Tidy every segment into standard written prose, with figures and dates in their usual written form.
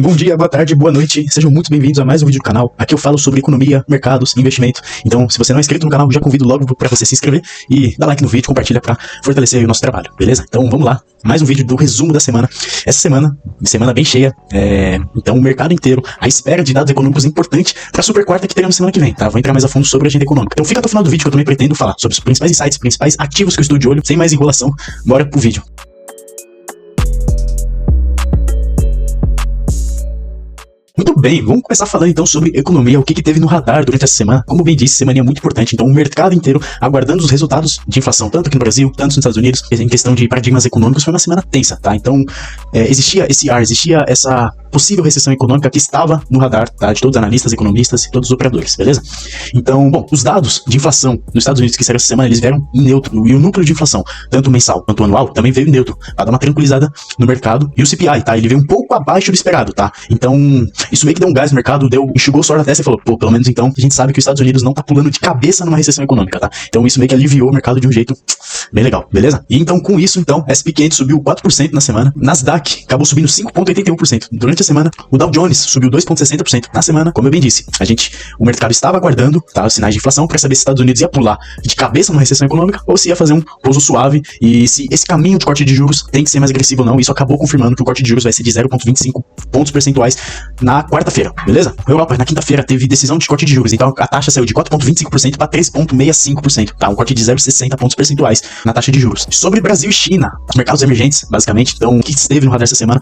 Bom dia, boa tarde, boa noite, sejam muito bem-vindos a mais um vídeo do canal. Aqui eu falo sobre economia, mercados, investimento. Então, se você não é inscrito no canal, já convido logo para você se inscrever e dar like no vídeo, compartilha para fortalecer o nosso trabalho, beleza? Então, vamos lá, mais um vídeo do resumo da semana. Essa semana bem cheia, então o mercado inteiro à espera de dados econômicos importantes para a super quarta que teremos semana que vem, tá? Vou entrar mais a fundo sobre a agenda econômica. Então fica até o final do vídeo que eu também pretendo falar sobre os principais insights, principais ativos que eu estou de olho, sem mais enrolação, bora pro vídeo. Muito bem, vamos começar falando então sobre economia, o que teve no radar durante essa semana. Como bem disse, semana muito importante, então o mercado inteiro aguardando os resultados de inflação, tanto aqui no Brasil, tanto nos Estados Unidos, em questão de paradigmas econômicos, foi uma semana tensa, tá? Então, existia essa possível recessão econômica que estava no radar, tá? De todos os analistas, economistas e todos os operadores, beleza? Então, bom, os dados de inflação nos Estados Unidos que saíram essa semana, eles vieram em neutro, e o núcleo de inflação, tanto mensal quanto anual, também veio em neutro, para dar uma tranquilizada no mercado, e o CPI, tá? Ele veio um pouco abaixo do esperado, tá? Então, isso meio que deu um gás no mercado, enxugou o suor da testa e falou, pô, pelo menos então, a gente sabe que os Estados Unidos não tá pulando de cabeça numa recessão econômica, tá? Então isso meio que aliviou o mercado de um jeito bem legal, beleza? E então, com isso, então, S&P 500 subiu 4% na semana, Nasdaq acabou subindo 5,81%. Durante a semana, o Dow Jones subiu 2,60% na semana, como eu bem disse. O mercado estava aguardando, tá, os sinais de inflação para saber se os Estados Unidos ia pular de cabeça numa recessão econômica ou se ia fazer um pouso suave e se esse caminho de corte de juros tem que ser mais agressivo ou não. Isso acabou confirmando que o corte de juros vai ser de 0,25 pontos percentuais na quarta-feira, beleza? Europa, na quinta-feira, teve decisão de corte de juros, então a taxa saiu de 4,25% para 3,65%, tá? Um corte de 0,60 pontos percentuais na taxa de juros. Sobre Brasil e China, os mercados emergentes, basicamente, então, o que esteve no radar essa semana?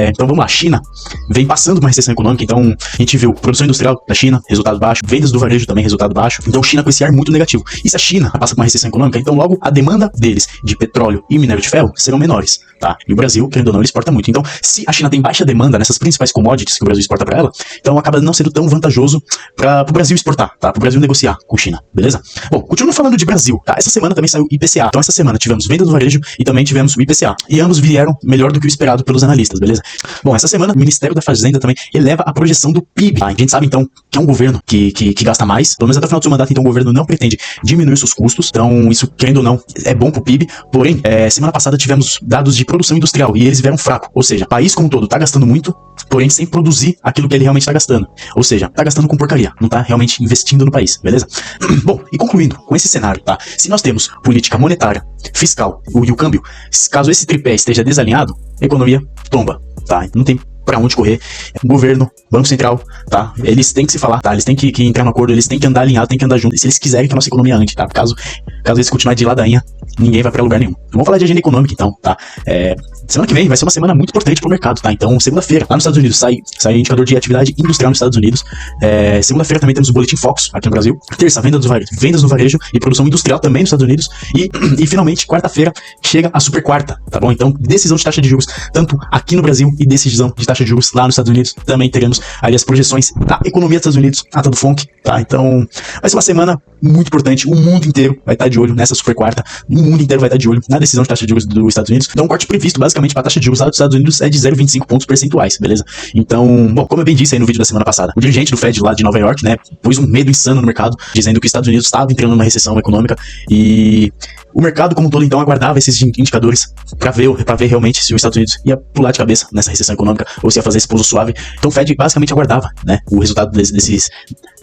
Então, vamos lá, China vem passando uma recessão econômica, então, a gente viu produção industrial da China, resultado baixo, vendas do varejo também, resultado baixo, então, China com esse ar muito negativo. E se a China passa por uma recessão econômica, então, logo, a demanda deles de petróleo e minério de ferro serão menores, tá? E o Brasil, querendo ou não, ele exporta muito. Então, se a China tem baixa demanda nessas principais commodities que o Brasil exporta para ela, então acaba não sendo tão vantajoso para o Brasil exportar, tá? Para o Brasil negociar com a China, beleza? Bom, continuando falando de Brasil, tá? Essa semana também saiu o IPCA. Então essa semana tivemos venda do varejo e também tivemos o IPCA. E ambos vieram melhor do que o esperado pelos analistas, beleza? Bom, essa semana o Ministério da Fazenda também eleva a projeção do PIB, tá? A gente sabe então que é um governo que gasta mais, pelo menos até o final do seu mandato, então o governo não pretende diminuir seus custos, então isso, querendo ou não, é bom pro PIB, porém, semana passada tivemos dados de produção industrial e eles vieram fraco, ou seja, o país como um todo tá gastando muito, porém sem produzir aquilo que ele realmente tá gastando, ou seja, tá gastando com porcaria, não tá realmente investindo no país, beleza? Bom, e concluindo com esse cenário, tá? Se nós temos política monetária, fiscal e o câmbio, caso esse tripé esteja desalinhado, a economia tomba, tá? Não tem pra onde correr. Governo, Banco Central, tá? Eles têm que se falar, tá? Eles têm que entrar no acordo, eles têm que andar alinhados, têm que andar juntos, se eles quiserem que a nossa economia ande, tá? Caso eles continuarem de ladainha, ninguém vai pra lugar nenhum. Vamos falar de agenda econômica então, tá? Semana que vem vai ser uma semana muito importante pro mercado, tá? Então, segunda-feira, lá nos Estados Unidos, sai indicador de atividade industrial nos Estados Unidos. Segunda-feira também temos o Boletim Focus aqui no Brasil. Terça, vendas no varejo e produção industrial também nos Estados Unidos. E finalmente, quarta-feira, chega a super quarta, tá bom? Então, decisão de taxa de juros, tanto aqui no Brasil e decisão de taxa de juros lá nos Estados Unidos. Também teremos ali as projeções da economia dos Estados Unidos, ata do FONC, tá? Então, vai ser uma semana muito importante. O mundo inteiro vai estar de olho nessa super quarta. O mundo inteiro vai estar de olho na decisão de taxa de juros dos Estados Unidos. Então, o corte previsto, basicamente, para a taxa de juros lá dos Estados Unidos é de 0,25 pontos percentuais, beleza? Então, bom, como eu bem disse aí no vídeo da semana passada, o dirigente do Fed lá de Nova York, né, pôs um medo insano no mercado, dizendo que os Estados Unidos estavam entrando numa recessão econômica e o mercado como um todo, então, aguardava esses indicadores para ver realmente se os Estados Unidos ia pular de cabeça nessa recessão econômica ou se ia fazer esse pouso suave. Então, o Fed basicamente aguardava, né, o resultado desses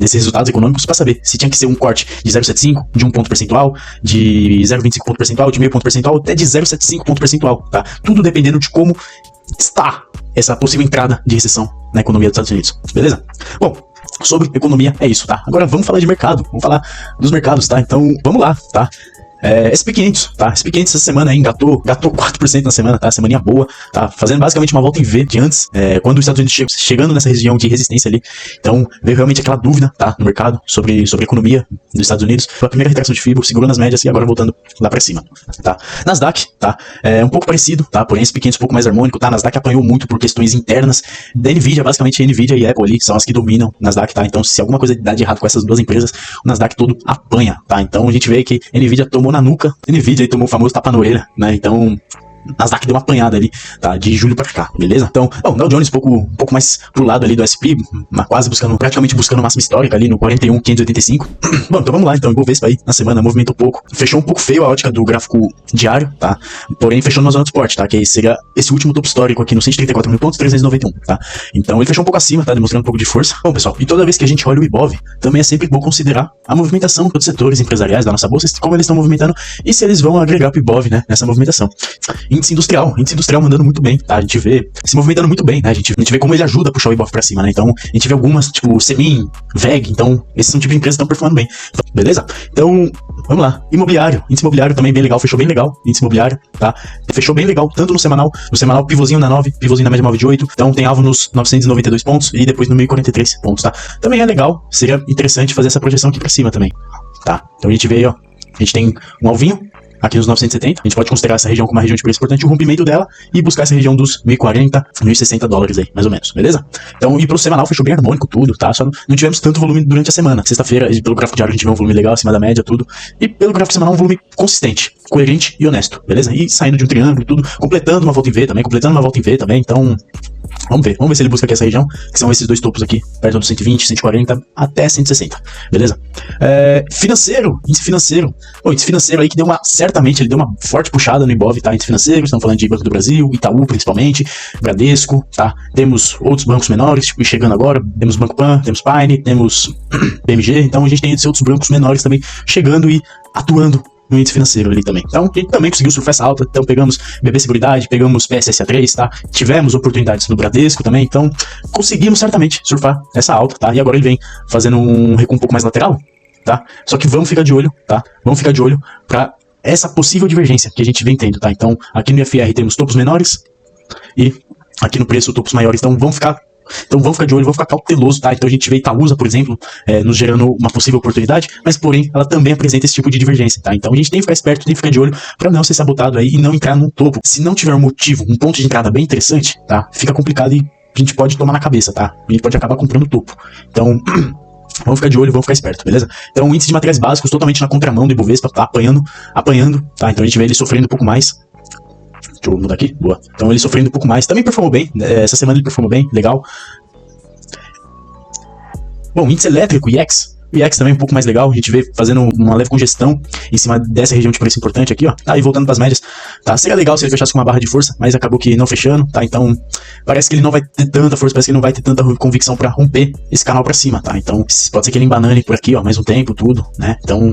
resultados econômicos para saber se tinha que ser um corte de 0,75, de 1 ponto percentual, de 0,25 ponto percentual, de meio ponto percentual, até de 0,75 ponto percentual, tá? Tudo dependendo de como está essa possível entrada de recessão na economia dos Estados Unidos, beleza? Bom, sobre economia é isso, tá? Agora vamos falar de mercado, vamos falar dos mercados, tá? Então, vamos lá, tá? S&P 500, tá? S&P 500 essa semana aí engatou 4% na semana, tá? Semaninha boa, tá? Fazendo basicamente uma volta em V de antes, quando os Estados Unidos chegando nessa região de resistência ali. Então, veio realmente aquela dúvida, tá? No mercado, sobre a economia dos Estados Unidos. Foi a primeira retração de FIBO, segurou nas médias e agora voltando lá pra cima, tá? Nasdaq, tá? Um pouco parecido, tá? Porém, S&P 500 um pouco mais harmônico, tá? Nasdaq apanhou muito por questões internas da Nvidia, basicamente a Nvidia e a Apple ali são as que dominam Nasdaq, tá? Então, se alguma coisa dá de errado com essas duas empresas, o Nasdaq todo apanha, tá? Então, a gente vê que a Nvidia tomou na nuca, a Nvidia aí tomou o famoso tapa na orelha, né? Então, Nasdaq deu uma apanhada ali, tá? De julho pra cá, beleza? Então, o Dow Jones um pouco mais pro lado ali do S&P, quase praticamente buscando o máximo histórico ali no 41.585. Bom, então vamos lá, então, o Ibovespa aí na semana movimentou pouco, fechou um pouco feio a ótica do gráfico diário, tá? Porém, fechou na zona do suporte, tá? Que seria esse último topo histórico aqui no 134 mil pontos, 391, tá? Então ele fechou um pouco acima, tá? Demonstrando um pouco de força. Bom, pessoal, e toda vez que a gente olha o Ibov, também é sempre bom considerar a movimentação dos setores empresariais da nossa bolsa, como eles estão movimentando e se eles vão agregar pro Ibov, né? Nessa movimentação. Índice industrial mandando muito bem, tá? A gente vê se movimentando muito bem, né? A gente vê como ele ajuda a puxar o Ibov pra cima, né? Então, a gente vê algumas, tipo, Semin, VEG, então, esses são tipos de empresas que estão performando bem. Beleza? Então, vamos lá. Imobiliário. Índice imobiliário também bem legal, fechou bem legal. Índice imobiliário, tá? Fechou bem legal, tanto no semanal pivôzinho na 9, pivôzinho na média móvel de 8, então tem alvo nos 992 pontos e depois no 1043 pontos, tá? Também é legal, seria interessante fazer essa projeção aqui pra cima também, tá? Então a gente vê aí, ó, a gente tem um alvinho aqui nos 970, a gente pode considerar essa região como uma região de preço importante, o rompimento dela e buscar essa região dos 1040, 1060 dólares aí, mais ou menos, beleza? Então, e pro semanal fechou bem harmônico tudo, tá? Só não tivemos tanto volume durante a semana. Sexta-feira, pelo gráfico diário, a gente vê um volume legal, acima da média, tudo. E pelo gráfico semanal, um volume consistente, coerente e honesto, beleza? E saindo de um triângulo, tudo, completando uma volta em V também, então... Vamos ver se ele busca aqui essa região, que são esses dois topos aqui, perto dos 120, 140 até 160, beleza? Índice financeiro. O índice financeiro aí que certamente ele deu uma forte puxada no Ibov, tá? Índice financeiro, estamos falando de Banco do Brasil, Itaú principalmente, Bradesco, tá? Temos outros bancos menores, tipo, chegando agora, temos Banco Pan, temos Pine, temos BMG, então a gente tem esses outros bancos menores também chegando e atuando no índice financeiro ali também. Então, a gente também conseguiu surfar essa alta, então pegamos BB Seguridade, pegamos PSSA3, tá? Tivemos oportunidades no Bradesco também, então conseguimos certamente surfar essa alta, tá? E agora ele vem fazendo um recuo um pouco mais lateral, tá? Só que vamos ficar de olho, tá? Vamos ficar de olho pra essa possível divergência que a gente vem tendo, tá? Então, aqui no IFR temos topos menores e aqui no preço topos maiores, então vamos ficar de olho, vamos ficar cauteloso, tá? Então a gente vê Itaúsa, por exemplo, nos gerando uma possível oportunidade, mas porém ela também apresenta esse tipo de divergência, tá? Então a gente tem que ficar esperto, tem que ficar de olho pra não ser sabotado aí e não entrar num topo. Se não tiver um motivo, um ponto de entrada bem interessante, tá? Fica complicado e a gente pode tomar na cabeça, tá? A gente pode acabar comprando o topo. Então... vamos ficar de olho, vamos ficar esperto, beleza? Então o índice de materiais básicos totalmente na contramão do Ibovespa, tá? Apanhando, tá? Então a gente vê ele sofrendo um pouco mais. Deixa eu mudar aqui, boa. Então ele sofrendo um pouco mais, também performou bem, essa semana ele performou bem, legal. Bom, índice elétrico, IEX. O IEX também um pouco mais legal, a gente vê fazendo uma leve congestão em cima dessa região de preço importante aqui, ó. Tá, e voltando para as médias, tá? Seria legal se ele fechasse com uma barra de força, mas acabou que não fechando, tá? Então, parece que ele não vai ter tanta força, parece que ele não vai ter tanta convicção para romper esse canal para cima, tá? Então, pode ser que ele embanane por aqui, ó, mais um tempo, tudo, né? Então,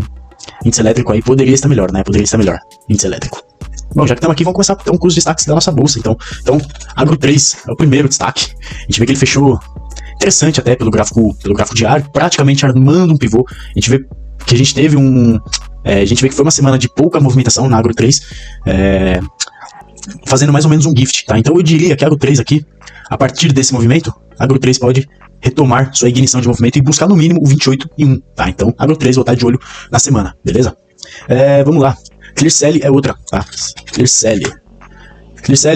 índice elétrico aí poderia estar melhor, né? Poderia estar melhor, índice elétrico. Bom, já que estamos aqui, vamos começar então com os destaques da nossa bolsa. Então, Agro 3 é o primeiro destaque. A gente vê que ele fechou interessante até pelo gráfico diário, praticamente armando um pivô. A gente vê que a gente teve a gente vê que foi uma semana de pouca movimentação na Agro 3, fazendo mais ou menos um gift, tá? Então eu diria que a Agro 3 aqui, a partir desse movimento, a Agro 3 pode retomar sua ignição de movimento e buscar no mínimo o 28,1, tá? Então, Agro 3 voltar de olho na semana, beleza? Vamos lá. Clearcell é outra, tá? Clearcell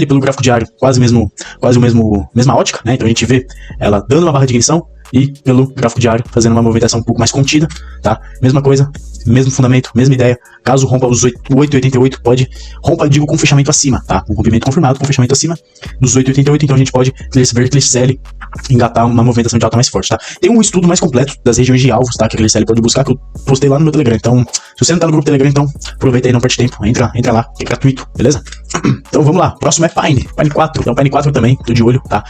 pelo gráfico diário, quase o mesma ótica, né? Então a gente vê ela dando uma barra de ignição e pelo gráfico diário fazendo uma movimentação um pouco mais contida, tá? Mesma coisa, mesmo fundamento, mesma ideia. Caso rompa os 8,88, rompa, digo, com fechamento acima, tá? Um rompimento confirmado com fechamento acima dos 8,88, então a gente pode ver Clearcell engatar uma movimentação de alta mais forte, tá? Tem um estudo mais completo das regiões de alvos, tá? Que a Clearcell pode buscar, que eu postei lá no meu Telegram. Então, se você não tá no grupo Telegram, então aproveita aí, não perde tempo, entra lá, é gratuito, beleza? Então vamos lá, próximo é Pine 4. Então Pine 4 também, tô de olho, tá?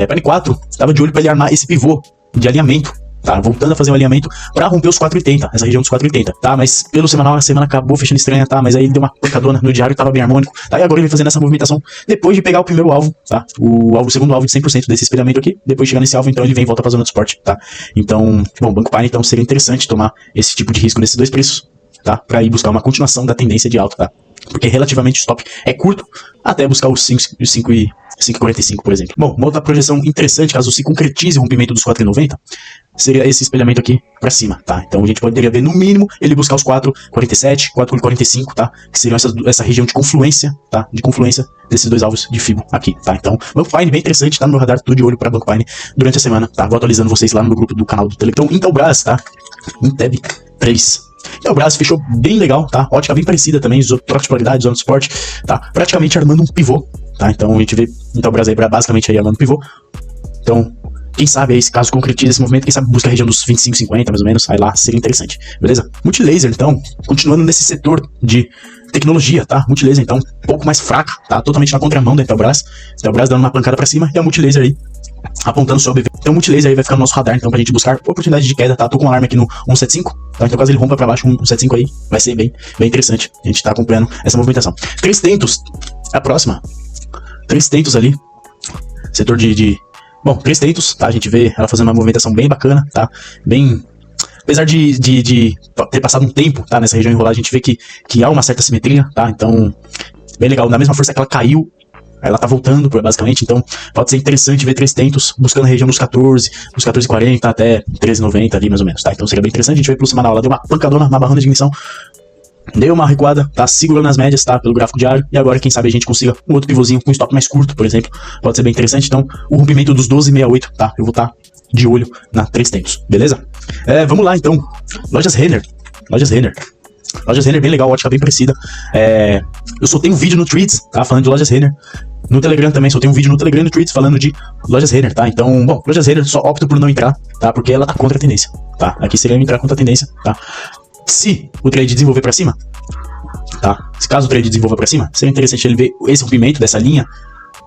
Pine 4, tava de olho pra ele armar esse pivô de alinhamento, tá? Voltando a fazer um alinhamento pra romper os 4,80, essa região dos 4,80, tá? Mas pelo semanal, a semana acabou fechando estranha, tá? Mas aí ele deu uma pancadona no diário, tava bem harmônico, tá? E agora ele vem fazendo essa movimentação depois de pegar o primeiro alvo, tá? O segundo alvo de 100% desse espelhamento aqui, depois de chegar nesse alvo, então ele vem e volta pra zona de suporte, tá? Então, bom, Banco Pine, então seria interessante tomar esse tipo de risco nesses dois preços, tá? Pra ir buscar uma continuação da tendência de alta, tá? Porque relativamente o stop é curto, até buscar os 5,45, por exemplo. Bom, uma outra projeção interessante, caso se concretize o rompimento dos 4,90, seria esse espelhamento aqui pra cima, tá? Então a gente poderia ver, no mínimo, ele buscar os 4,47, 4,45, tá? Que seriam essa região de confluência, tá? De confluência desses dois alvos de FIBO aqui, tá? Então, Banco Pine, bem interessante, tá no meu radar, tô de olho pra Banco Pine durante a semana, tá? Vou atualizando vocês lá no meu grupo do canal do Telegram. Então, Intelbras, tá? Inteb 3. Intelbras fechou bem legal, tá? Ótica bem parecida também, troca de polaridade, zona de suporte, tá? Praticamente armando um pivô, tá? Então a gente vê Intelbras aí basicamente aí armando um pivô. Então, quem sabe aí, caso concretize esse movimento, quem sabe busca a região dos 25,50 mais ou menos, aí lá seria interessante, beleza? Multilaser, então, continuando nesse setor de tecnologia, tá? Multilaser, então, um pouco mais fraca, tá? Totalmente na contramão da Intelbras. Intelbras dando uma pancada pra cima e a Multilaser aí apontando só o BV. Então o Multilaser aí vai ficar no nosso radar, então, pra gente buscar oportunidade de queda, tá? Tô com um alarme aqui no 175, tá? Então caso ele rompa pra baixo, 175 aí, vai ser bem interessante. A gente tá acompanhando essa movimentação. 300, a próxima. 300 ali, setor Bom, 300, tá? A gente vê ela fazendo uma movimentação bem bacana, tá? Bem... Apesar de ter passado um tempo, tá? Nessa região enrolada, a gente vê que há uma certa simetria, tá? Então, bem legal. Da mesma força que ela caiu, ela tá voltando, basicamente, então pode ser interessante ver 300 buscando a região dos 14, dos 14,40 até 13,90 ali, mais ou menos, tá? Então seria bem interessante. A gente vai pro semanal, ela deu uma pancadona, uma barrona de ignição, deu uma recuada, tá? Segurando nas médias, tá? Pelo gráfico diário, e agora, quem sabe, a gente consiga um outro pivôzinho com um stop mais curto, por exemplo, pode ser bem interessante. Então, o rompimento dos 12,68, tá? Eu vou estar de olho na 300, beleza? Vamos lá, então. Lojas Renner, bem legal, ótica bem parecida. Eu soltei um vídeo no Threads, tá? Falando de Lojas Renner. No Telegram também, soltei um vídeo no Telegram e no Threads falando de Lojas Renner, tá? Então, bom, Lojas Renner só opto por não entrar, tá? Porque ela tá contra a tendência, tá? Aqui seria entrar contra a tendência, tá? Se o trade desenvolver pra cima, tá? Se caso o trade desenvolva pra cima, seria interessante ele ver esse rompimento dessa linha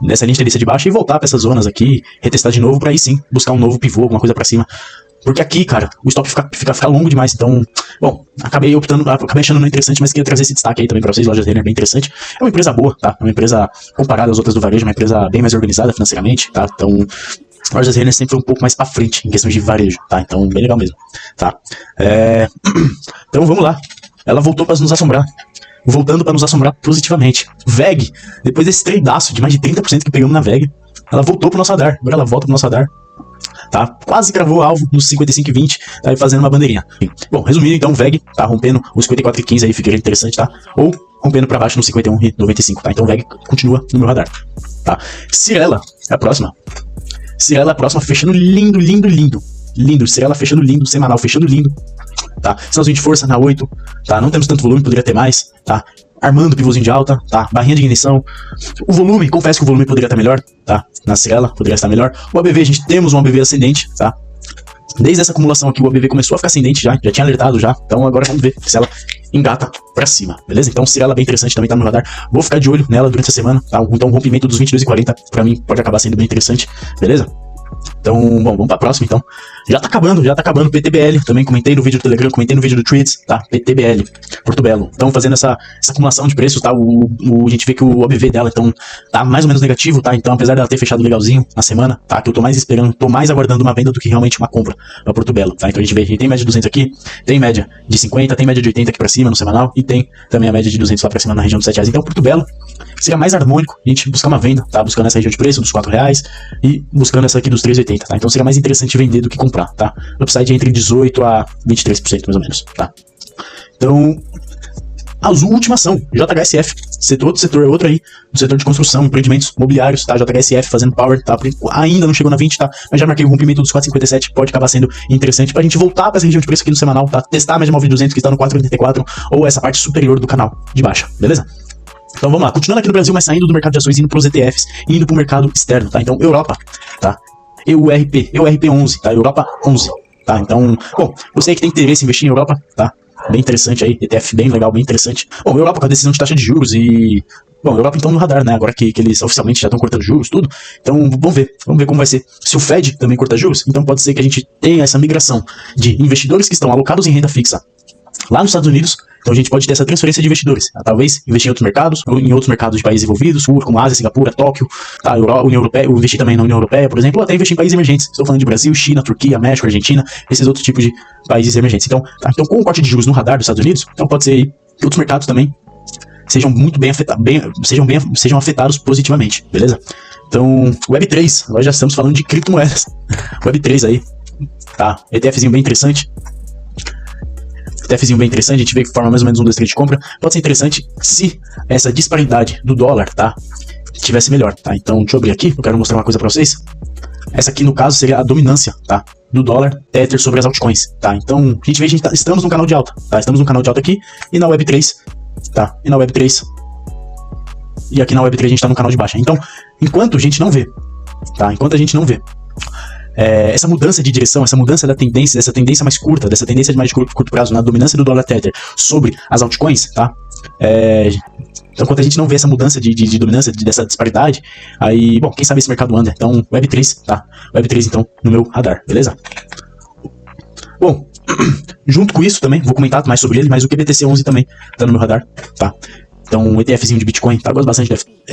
de tendência de baixa e voltar pra essas zonas aqui, retestar de novo pra aí sim buscar um novo pivô, alguma coisa pra cima. Porque aqui, cara, o stop fica longo demais, então, bom, acabei achando não interessante, mas queria trazer esse destaque aí também pra vocês. Lojas Renner bem interessante, é uma empresa boa, tá? É uma empresa comparada às outras do varejo, uma empresa bem mais organizada financeiramente, tá? Então, Lojas Renner sempre foi um pouco mais pra frente em questões de varejo, tá? Então, bem legal mesmo, tá? Então, vamos lá, ela voltou pra nos assombrar. Voltando pra nos assombrar positivamente. VEG, depois desse tradeaço de mais de 30% que pegamos na VEG, ela voltou pro nosso radar, agora ela volta pro nosso radar. Tá? Quase cravou o alvo nos 55,20, tá aí fazendo uma bandeirinha. Bom, resumindo então, o VEG tá rompendo os 54,15 aí, fica interessante, tá? Ou rompendo pra baixo no 51,95, tá? Então o VEG continua no meu radar, tá? Cirela é a próxima. Cirela é a próxima, fechando lindo. Cirela fechando lindo, semanal fechando lindo, tá? Sinalzinho de força na 8, tá? Não temos tanto volume, poderia ter mais, tá? Armando pivôzinho de alta, tá? Barrinha de ignição. O volume, confesso que o volume poderia estar melhor, tá? Na Cirela, poderia estar melhor. O ABV, a gente temos um ABV ascendente, tá? Desde essa acumulação aqui, o ABV começou a ficar ascendente já tinha alertado já. Então agora vamos ver se ela engata pra cima, beleza? Então Cirela bem interessante, também tá no radar. Vou ficar de olho nela durante a semana, tá? Então o rompimento dos 22,40 pra mim pode acabar sendo bem interessante, beleza? Então, bom, vamos pra próxima então. Já tá acabando, PTBL, também comentei no vídeo do Telegram, comentei no vídeo do Threads, tá? PTBL, Porto Belo. Então, fazendo essa acumulação de preços, tá? A gente vê que o OBV dela, então, tá mais ou menos negativo, tá? Então, apesar dela ter fechado legalzinho na semana, tá? Que eu tô mais esperando, tô mais aguardando uma venda do que realmente uma compra pra Porto Belo, tá? Então, a gente vê que tem média de 200 aqui, tem média de 50, tem média de 80 aqui pra cima no semanal, e tem também a média de 200 lá pra cima na região dos R$7. Então, Porto Belo seria mais harmônico a gente buscar uma venda, tá? Buscando essa região de preço dos R$4 e buscando essa aqui dos 3,80, tá? Então seria mais interessante vender do que comprar, tá? O upside é entre 18% a 23%, mais ou menos, tá? Então, a última ação, JHSF, outro setor é outro aí, do setor de construção, empreendimentos imobiliários, tá? JHSF fazendo power, tá? Ainda não chegou na 20, tá? Mas já marquei o rompimento dos 4,57, pode acabar sendo interessante pra gente voltar pra essa região de preço aqui no semanal, tá? Testar a média móvel de 200 que está no 4,84 ou essa parte superior do canal de baixa, beleza? Então vamos lá, continuando aqui no Brasil, mas saindo do mercado de ações, indo pros ETFs e indo pro mercado externo, tá? Então, Europa, tá? EURP11, tá? Europa 11, tá? Então, bom, você aí que tem interesse em investir em Europa, tá? Bem interessante aí, ETF bem legal, bem interessante. Bom, Europa com a decisão de taxa de juros e... Bom, Europa então no radar, né? Agora que eles oficialmente já estão cortando juros, tudo. Então, vamos ver como vai ser. Se o Fed também cortar juros, então pode ser que a gente tenha essa migração de investidores que estão alocados em renda fixa lá nos Estados Unidos. Então a gente pode ter essa transferência de investidores, tá? Talvez investir em outros mercados, ou em outros mercados de países envolvidos, como Ásia, Singapura, Tóquio, tá? União Europeia, ou investir também na União Europeia, por exemplo, ou até investir em países emergentes. Estou falando de Brasil, China, Turquia, México, Argentina, esses outros tipos de países emergentes. Então, tá? Então com o corte de juros no radar dos Estados Unidos, então pode ser aí que outros mercados também sejam muito sejam afetados positivamente, beleza? Então, Web3, agora já estamos falando de criptomoedas. Web3 aí, tá? ETFzinho bem interessante. ETFzinho bem interessante, a gente vê que forma mais ou menos um 2 trade de compra. Pode ser interessante se essa disparidade do dólar, tá, tivesse melhor, tá? Então, deixa eu abrir aqui, eu quero mostrar uma coisa pra vocês. Essa aqui, no caso, seria a dominância, tá? do dólar Tether sobre as altcoins, tá? Então, a gente vê que estamos num canal de alta, tá? Estamos num canal de alta aqui e na Web3, tá? E na Web3 e aqui na Web3 a gente tá num canal de baixa. Então, enquanto a gente não vê, tá? Enquanto a gente não vê essa mudança de direção, essa mudança da tendência, dessa tendência mais curta, dessa tendência de mais curto prazo na dominância do dólar Tether sobre as altcoins, tá? Então, quando a gente não vê essa mudança de dominância, dessa disparidade, aí, bom, quem sabe esse mercado anda. Então, Web3, tá? Web3, então, no meu radar, beleza? Bom, junto com isso também, vou comentar mais sobre ele, mas o QBTC11 também tá no meu radar, tá? Então, o ETFzinho de Bitcoin, tá? Gosto bastante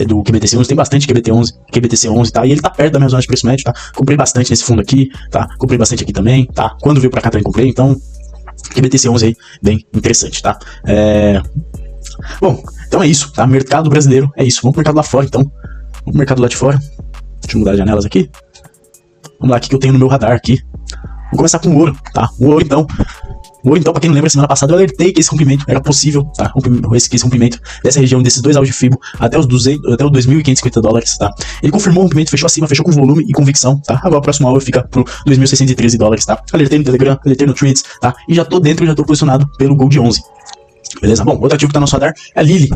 do QBTC11, tem bastante QBTC11, tá? E ele tá perto da minha zona de preço médio, tá? Comprei bastante nesse fundo aqui, tá? Comprei bastante aqui também, tá? Quando veio pra cá também comprei, então, QBTC11 aí, bem interessante, tá? Bom, então é isso, tá? Mercado brasileiro, é isso. Vamos pro mercado lá fora, então. Vamos pro mercado lá de fora. Deixa eu mudar as janelas aqui. Vamos lá, o que eu tenho no meu radar aqui. Vamos começar com o ouro, tá? O ouro, então, pra quem não lembra, semana passada eu alertei que esse rompimento era possível, tá? Esse rompimento dessa região, desses dois alvos de FIBO, até os 2.550 dólares, tá? Ele confirmou o rompimento, fechou acima, fechou com volume e convicção, tá? Agora o próximo alvo fica pro 2.613 dólares, tá? Alertei no Telegram, alertei no Threads, tá? E já tô dentro, já tô posicionado pelo Gold 11. Beleza? Bom, outro ativo que tá no nosso radar é a Lily.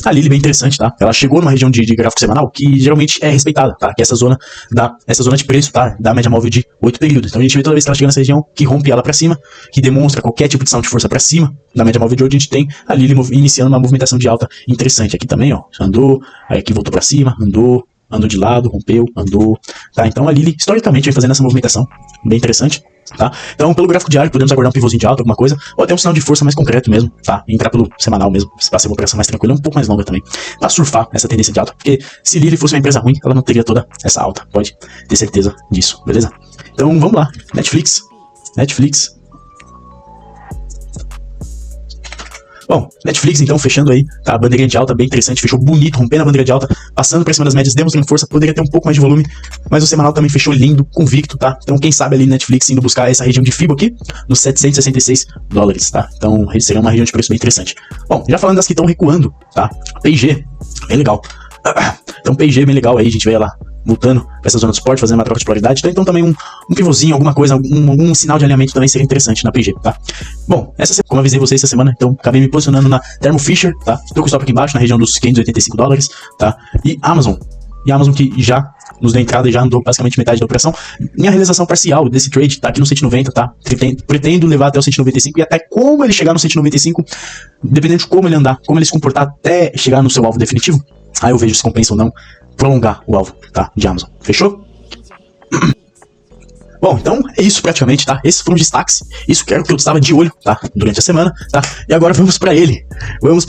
A Lily bem interessante, tá? Ela chegou numa região de gráfico semanal que geralmente é respeitada, tá? Que é essa zona de preço, tá? Da média móvel de 8 períodos. Então a gente vê toda vez que ela chega nessa região que rompe ela pra cima, que demonstra qualquer tipo de sinal de força pra cima da média móvel de hoje, a gente tem a Lily iniciando uma movimentação de alta interessante aqui também, ó. Andou, aí aqui voltou pra cima, andou de lado, rompeu, andou, tá? Então a Lily historicamente vem fazendo essa movimentação bem interessante, tá? Então pelo gráfico diário podemos aguardar um pivôzinho de alta, alguma coisa, ou até um sinal de força mais concreto mesmo, tá? Entrar pelo semanal mesmo, pra ser uma operação mais tranquila, um pouco mais longa também, pra surfar essa tendência de alta, porque se Lily fosse uma empresa ruim, ela não teria toda essa alta, pode ter certeza disso, beleza? Então vamos lá, Netflix. Bom, Netflix então fechando aí, tá? A bandeirinha de alta bem interessante, fechou bonito, rompendo a bandeira de alta, passando por cima das médias, demonstrando força, poderia ter um pouco mais de volume, mas o semanal também fechou lindo, convicto, tá? Então quem sabe ali Netflix indo buscar essa região de FIBO aqui, nos 766 dólares, tá? Então seria uma região de preço bem interessante. Bom, já falando das que estão recuando, tá? P&G, bem legal. Então P&G bem legal aí, a gente vê lá voltando para essa zona de suporte, fazendo uma troca de polaridade, então também um pivôzinho, alguma coisa, algum sinal de alinhamento também seria interessante na P&G, tá? Bom, como eu avisei vocês essa semana, então acabei me posicionando na Thermo Fisher, tá? Tô com o stop aqui embaixo, na região dos 585 dólares, tá? E Amazon que já nos deu entrada e já andou basicamente metade da operação. Minha realização parcial desse trade tá aqui no 190, tá? Pretendo levar até o 195 e até como ele chegar no 195, dependendo de como ele andar, como ele se comportar até chegar no seu alvo definitivo, aí eu vejo se compensa ou não prolongar o alvo, tá? De Amazon. Fechou? Bom, então é isso praticamente, tá? Esses foram os destaques. Isso que era o que eu estava de olho, tá? Durante a semana, tá? E agora vamos pra ele. Vamos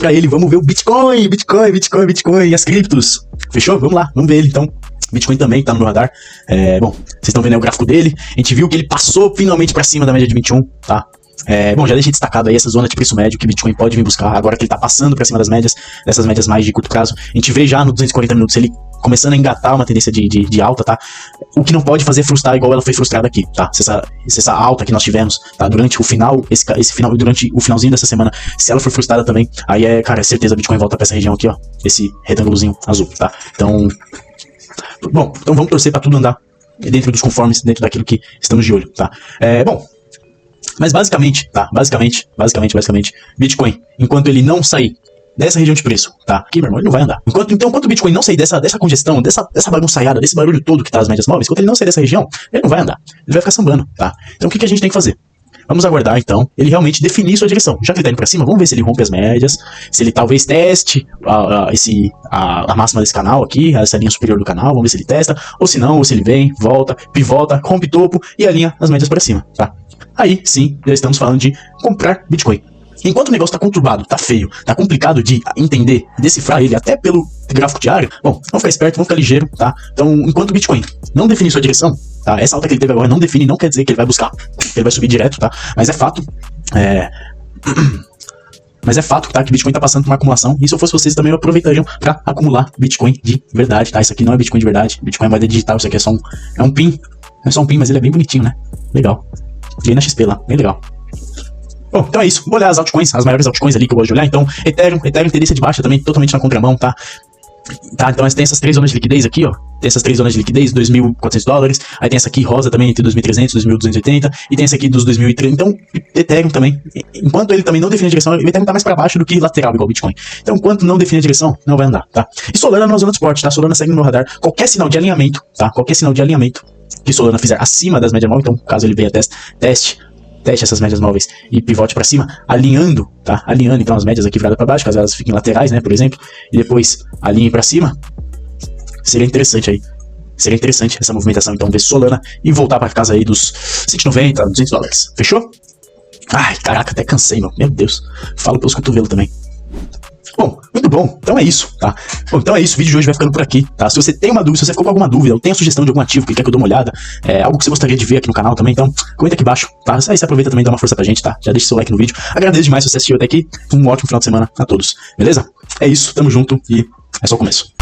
ver o Bitcoin e as criptos. Fechou? Vamos lá, vamos ver ele então. Bitcoin também tá no meu radar. Bom, vocês estão vendo aí o gráfico dele. A gente viu que ele passou finalmente pra cima da média de 21, tá? Bom, já deixei destacado aí essa zona de preço médio que Bitcoin pode vir buscar, agora que ele tá passando pra cima das médias, dessas médias mais de curto prazo. A gente vê já no 240 minutos ele começando a engatar uma tendência de alta, tá? O que não pode fazer é frustrar igual ela foi frustrada aqui, tá? Se essa alta que nós tivemos, tá? Durante o final, durante o finalzinho dessa semana, se ela for frustrada também, aí cara, é certeza Bitcoin volta pra essa região aqui, ó, esse retângulozinho azul, tá? Então, bom, então vamos torcer pra tudo andar dentro dos conformes, dentro daquilo que estamos de olho, tá? Bom, mas basicamente, Bitcoin, enquanto ele não sair dessa região de preço, tá? Aqui, meu irmão, ele não vai andar. Enquanto o Bitcoin não sair dessa congestão, dessa bagunçaiada, desse barulho todo que tá as médias móveis, enquanto ele não sair dessa região, ele não vai andar. Ele vai ficar sambando, tá? Então o que a gente tem que fazer? Vamos aguardar, então, ele realmente definir sua direção. Já que ele tá indo pra cima, vamos ver se ele rompe as médias, se ele talvez teste a máxima desse canal aqui, essa linha superior do canal, vamos ver se ele testa, ou se não, ou se ele vem, volta, pivota, rompe topo e alinha as médias pra cima, tá? Aí, sim, já estamos falando de comprar Bitcoin. Enquanto o negócio tá conturbado, tá feio, tá complicado de entender, decifrar ele até pelo gráfico diário, bom, vamos ficar esperto, vamos ficar ligeiro, tá? Então, enquanto o Bitcoin não definir sua direção, tá? Essa alta que ele teve agora não define, não quer dizer que ele vai buscar, que ele vai subir direto, tá? Mas é fato, tá? Que Bitcoin tá passando por uma acumulação, e se eu fosse vocês também aproveitariam pra acumular Bitcoin de verdade, tá? Isso aqui não é Bitcoin de verdade, Bitcoin é moeda digital, isso aqui é só um PIN, não é só um PIN, mas ele é bem bonitinho, né? Legal. Ganhei na XP lá, bem legal. Bom, então é isso. Vou olhar as altcoins, as maiores altcoins ali que eu gosto de olhar. Então, Ethereum tendência de baixa também, totalmente na contramão, tá? Tá, então tem essas 3 zonas de liquidez aqui, ó. Tem essas 3 zonas de liquidez, $2.400. Aí tem essa aqui rosa também, entre 2.300 e 2.280. E tem essa aqui dos 2.030. Então, Ethereum também. Enquanto ele também não define a direção, o Ethereum tá mais pra baixo do que lateral, igual o Bitcoin. Então, enquanto não define a direção, não vai andar, tá? E Solana numa zona de suporte, tá? Solana segue no meu radar. Qualquer sinal de alinhamento, tá? Qualquer sinal de alinhamento que Solana fizer acima das médias móveis, então, caso ele venha teste essas médias móveis e pivote para cima, alinhando, tá? Alinhando então as médias aqui viradas para baixo, caso elas fiquem laterais, né, por exemplo, e depois alinhem para cima. Seria interessante aí. Seria interessante essa movimentação então ver Solana e voltar para casa aí dos $190, $200. Fechou? Ai, caraca, até cansei, meu Deus. Falo pelos cotovelos também. Bom, muito bom. Então é isso, tá? Bom, então é isso. O vídeo de hoje vai ficando por aqui, tá? Se você tem uma dúvida, se você ficou com alguma dúvida, ou tem a sugestão de algum ativo que quer que eu dê uma olhada, algo que você gostaria de ver aqui no canal também, então comenta aqui embaixo, tá? Aí você aproveita também e dá uma força pra gente, tá? Já deixa seu like no vídeo. Agradeço demais se você assistiu até aqui. Um ótimo final de semana a todos, beleza? É isso, tamo junto e é só o começo.